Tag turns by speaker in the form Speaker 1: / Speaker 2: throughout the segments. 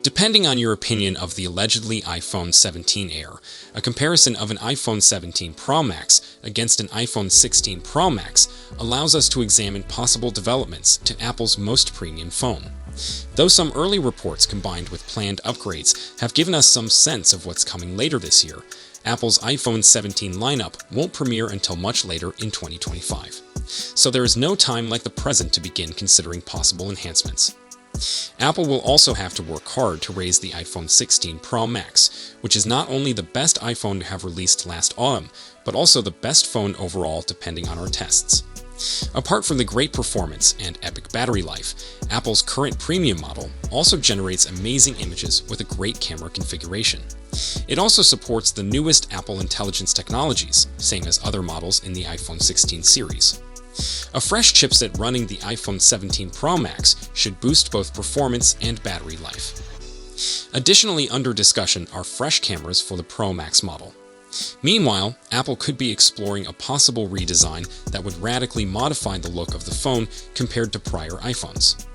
Speaker 1: Depending on your opinion of the allegedly iPhone 17 Air, a comparison of an iPhone 17 Pro Max against an iPhone 16 Pro Max allows us to examine possible developments to Apple's most premium phone. Though some early reports combined with planned upgrades have given us some sense of what's coming later this year, Apple's iPhone 17 lineup won't premiere until much later in 2025. So there is no time like the present to begin considering possible enhancements. Apple will also have to work hard to raise the iPhone 16 Pro Max, which is not only the best iPhone to have released last autumn, but also the best phone overall depending on our tests. Apart from the great performance and epic battery life, Apple's current premium model also generates amazing images with a great camera configuration. It also supports the newest Apple Intelligence technologies, same as other models in the iPhone 16 series. A fresh chipset running the iPhone 17 Pro Max should boost both performance and battery life. Additionally under discussion are fresh cameras for the Pro Max model. Meanwhile, Apple could be exploring a possible redesign that would radically modify the look of the phone compared to prior iPhones.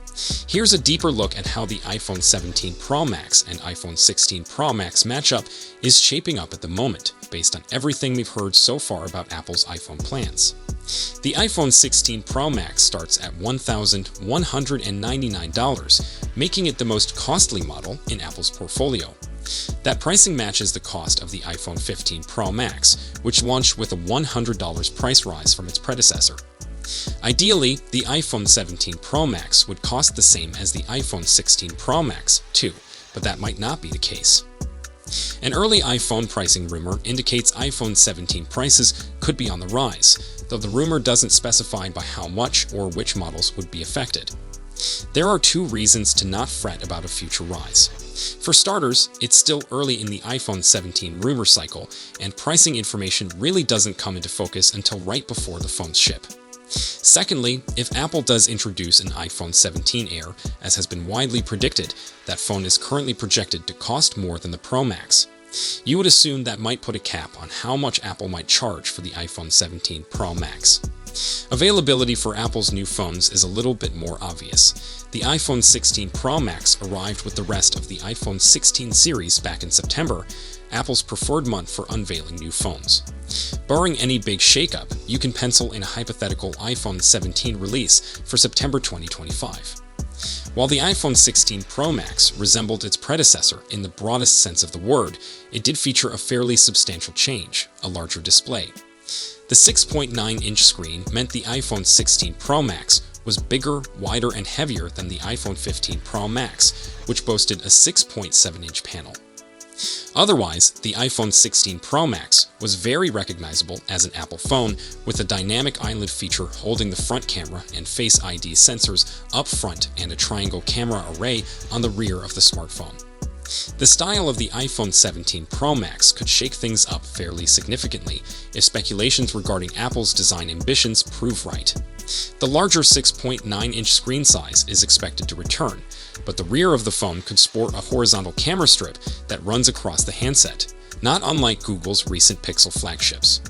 Speaker 1: Here's a deeper look at how the iPhone 17 Pro Max and iPhone 16 Pro Max matchup is shaping up at the moment, based on everything we've heard so far about Apple's iPhone plans. The iPhone 16 Pro Max starts at $1,199, making it the most costly model in Apple's portfolio. That pricing matches the cost of the iPhone 15 Pro Max, which launched with a $100 price rise from its predecessor. Ideally, the iPhone 17 Pro Max would cost the same as the iPhone 16 Pro Max, too, but that might not be the case. An early iPhone pricing rumor indicates iPhone 17 prices could be on the rise, though the rumor doesn't specify by how much or which models would be affected. There are two reasons to not fret about a future rise. For starters, it's still early in the iPhone 17 rumor cycle, and pricing information really doesn't come into focus until right before the phones ship. Secondly, if Apple does introduce an iPhone 17 Air, as has been widely predicted, that phone is currently projected to cost more than the Pro Max. You would assume that might put a cap on how much Apple might charge for the iPhone 17 Pro Max. Availability for Apple's new phones is a little bit more obvious. The iPhone 16 Pro Max arrived with the rest of the iPhone 16 series back in September, Apple's preferred month for unveiling new phones. Barring any big shakeup, you can pencil in a hypothetical iPhone 17 release for September 2025. While the iPhone 16 Pro Max resembled its predecessor in the broadest sense of the word, it did feature a fairly substantial change, a larger display. The 6.9-inch screen meant the iPhone 16 Pro Max was bigger, wider, and heavier than the iPhone 15 Pro Max, which boasted a 6.7-inch panel. Otherwise, the iPhone 16 Pro Max was very recognizable as an Apple phone, with a dynamic island feature holding the front camera and Face ID sensors up front and a triangle camera array on the rear of the smartphone. The style of the iPhone 17 Pro Max could shake things up fairly significantly if speculations regarding Apple's design ambitions prove right. The larger 6.9-inch screen size is expected to return, but the rear of the phone could sport a horizontal camera strip that runs across the handset, not unlike Google's recent Pixel flagships.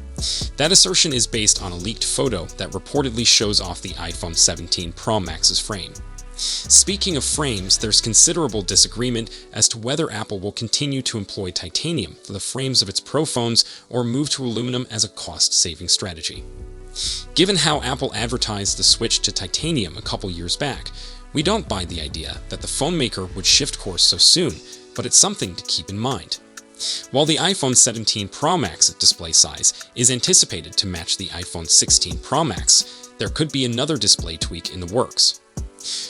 Speaker 1: That assertion is based on a leaked photo that reportedly shows off the iPhone 17 Pro Max's frame. Speaking of frames, there's considerable disagreement as to whether Apple will continue to employ titanium for the frames of its Pro phones or move to aluminum as a cost-saving strategy. Given how Apple advertised the switch to titanium a couple years back, we don't buy the idea that the phone maker would shift course so soon, but it's something to keep in mind. While the iPhone 17 Pro Max display size is anticipated to match the iPhone 16 Pro Max, there could be another display tweak in the works.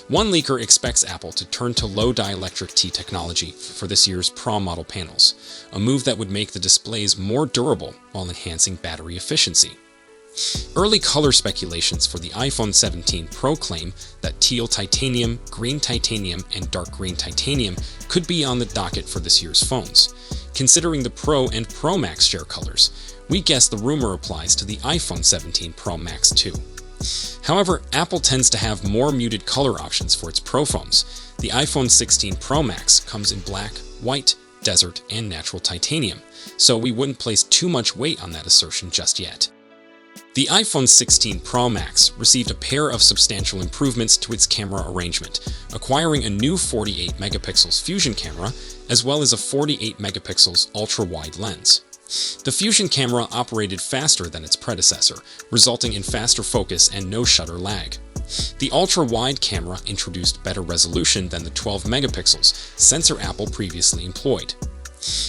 Speaker 1: One leaker expects Apple to turn to low dielectric T technology for this year's Pro model panels, a move that would make the displays more durable while enhancing battery efficiency. Early color speculations for the iPhone 17 Pro claim that teal titanium, green titanium, and dark green titanium could be on the docket for this year's phones. Considering the Pro and Pro Max share colors, we guess the rumor applies to the iPhone 17 Pro Max too. However, Apple tends to have more muted color options for its Pro phones. The iPhone 16 Pro Max comes in black, white, desert, and natural titanium, so we wouldn't place too much weight on that assertion just yet. The iPhone 16 Pro Max received a pair of substantial improvements to its camera arrangement, acquiring a new 48-megapixels Fusion camera as well as a 48-megapixels ultra-wide lens. The Fusion camera operated faster than its predecessor, resulting in faster focus and no shutter lag. The ultra-wide camera introduced better resolution than the 12 megapixels sensor Apple previously employed.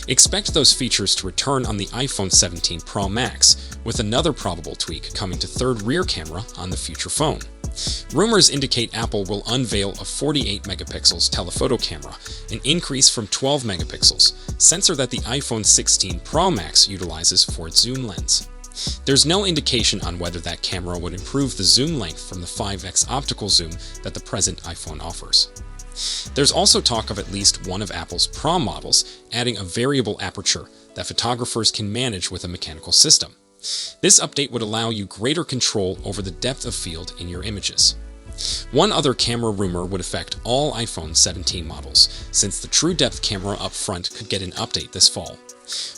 Speaker 1: Expect those features to return on the iPhone 17 Pro Max, with another probable tweak coming to third rear camera on the future phone. Rumors indicate Apple will unveil a 48 megapixels telephoto camera, an increase from 12 megapixels, sensor that the iPhone 16 Pro Max utilizes for its zoom lens. There's no indication on whether that camera would improve the zoom length from the 5x optical zoom that the present iPhone offers. There's also talk of at least one of Apple's Pro models adding a variable aperture that photographers can manage with a mechanical system. This update would allow you greater control over the depth of field in your images. One other camera rumor would affect all iPhone 17 models, since the true depth camera up front could get an update this fall.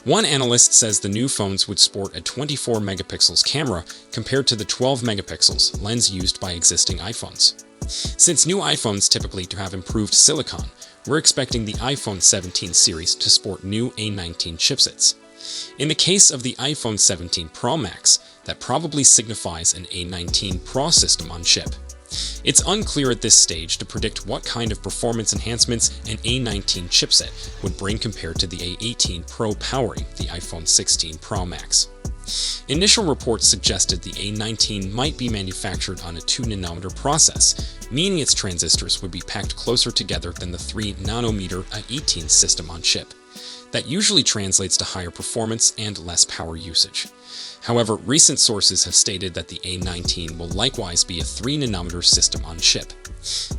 Speaker 1: One analyst says the new phones would sport a 24 megapixels camera compared to the 12 megapixels lens used by existing iPhones. Since new iPhones typically have improved silicon, we're expecting the iPhone 17 series to sport new A19 chipsets. In the case of the iPhone 17 Pro Max, that probably signifies an A19 Pro system on chip. It's unclear at this stage to predict what kind of performance enhancements an A19 chipset would bring compared to the A18 Pro powering the iPhone 16 Pro Max. Initial reports suggested the A19 might be manufactured on a 2nm process, meaning its transistors would be packed closer together than the 3nm A18 system on chip. That usually translates to higher performance and less power usage. However, recent sources have stated that the A19 will likewise be a 3nm system on chip.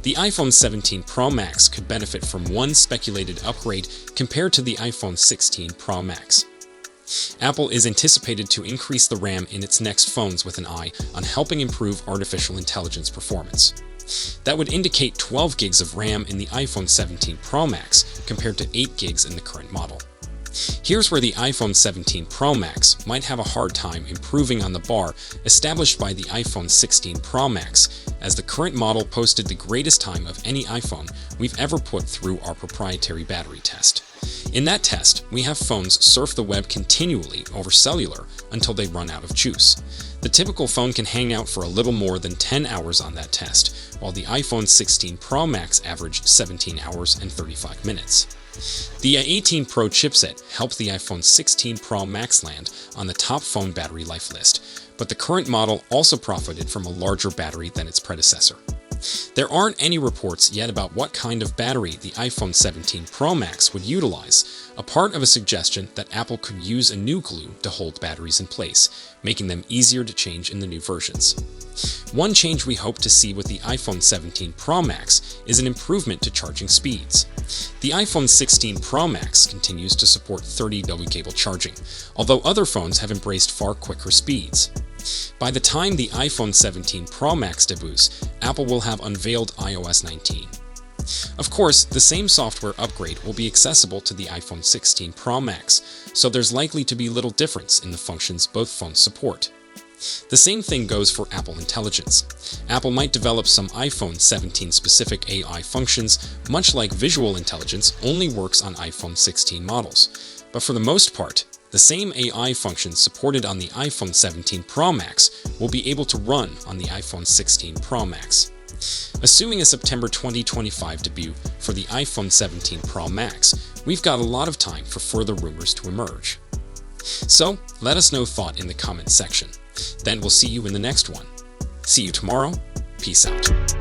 Speaker 1: The iPhone 17 Pro Max could benefit from one speculated upgrade compared to the iPhone 16 Pro Max. Apple is anticipated to increase the RAM in its next phones with an eye on helping improve artificial intelligence performance. That would indicate 12 gigs of RAM in the iPhone 17 Pro Max compared to 8 gigs in the current model. Here's where the iPhone 17 Pro Max might have a hard time improving on the bar established by the iPhone 16 Pro Max, as the current model posted the greatest time of any iPhone we've ever put through our proprietary battery test. In that test, we have phones surf the web continually over cellular until they run out of juice. The typical phone can hang out for a little more than 10 hours on that test, while the iPhone 16 Pro Max averaged 17 hours and 35 minutes. The A18 Pro chipset helped the iPhone 16 Pro Max land on the top phone battery life list, but the current model also profited from a larger battery than its predecessor. There aren't any reports yet about what kind of battery the iPhone 17 Pro Max would utilize, a part of a suggestion that Apple could use a new glue to hold batteries in place, making them easier to change in the new versions. One change we hope to see with the iPhone 17 Pro Max is an improvement to charging speeds. The iPhone 16 Pro Max continues to support 30W cable charging, although other phones have embraced far quicker speeds. By the time the iPhone 17 Pro Max debuts, Apple will have unveiled iOS 19. Of course, the same software upgrade will be accessible to the iPhone 16 Pro Max, so there's likely to be little difference in the functions both phones support. The same thing goes for Apple Intelligence. Apple might develop some iPhone 17 specific AI functions, much like visual intelligence only works on iPhone 16 models. But for the most part, the same AI functions supported on the iPhone 17 Pro Max will be able to run on the iPhone 16 Pro Max. Assuming a September 2025 debut for the iPhone 17 Pro Max, we've got a lot of time for further rumors to emerge. So, let us know thought in the comments section. Then we'll see you in the next one. See you tomorrow. Peace out.